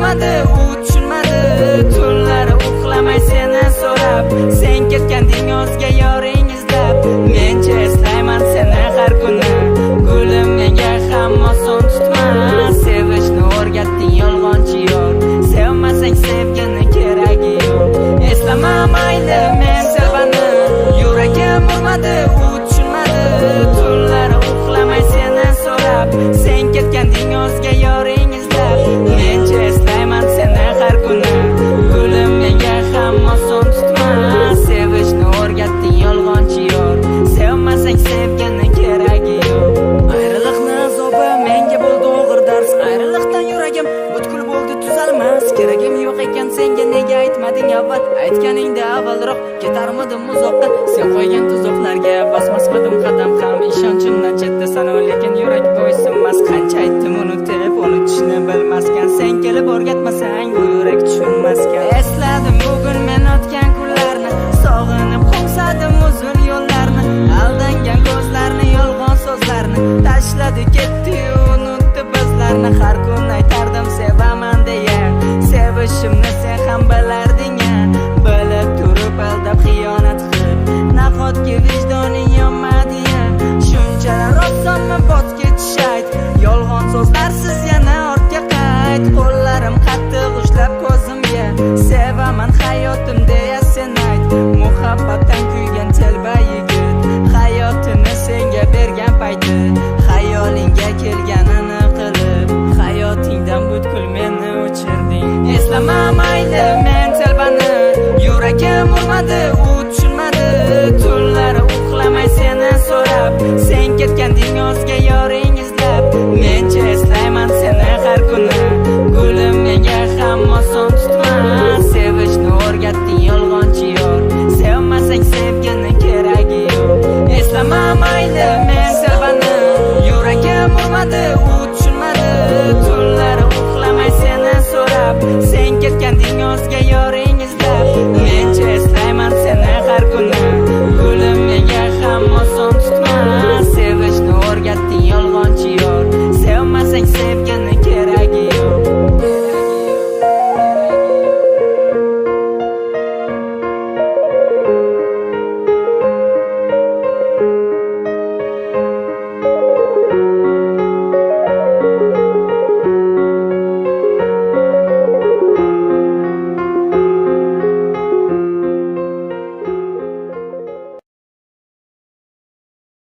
urmadi, u tushunmadi. Tunlari uxlamay seni so'rab, sen ketganding o'zga yoring izlab. Mencha eslayman seni har kuni, gulim menga ham oson tutma. Sevishni o'rgatding yolg'onchi yor, sevmasang sevgini keragi yo'q. Eslama mayli men selvani, yuragim urmadi, u tushunmadi. Tunlari uxlamay seni so'rab, sen ketganding o'zga yoring izlab. Mencha eslayman seni har kuni, gulim menga ham oson tutma. Sevishni o'rgatding yolg'onchi yor, sevmasang sevgini keragi yo'q. Ayriliqni azobi menga bo'ldi og'ir dars, ayriliqdan yuragim butkul bo'ldi tuzalmas. Keragim yo'q ekan senga nega aytmading avval? Aytganingda avvalroq ketarmidim uzoqqa. Sen qo'ygan tuzoqlarga bosmasmidim qadam ham. Ishonchimdan chetda sana, lekin yurak bo'ysunmas. Qancha aytdim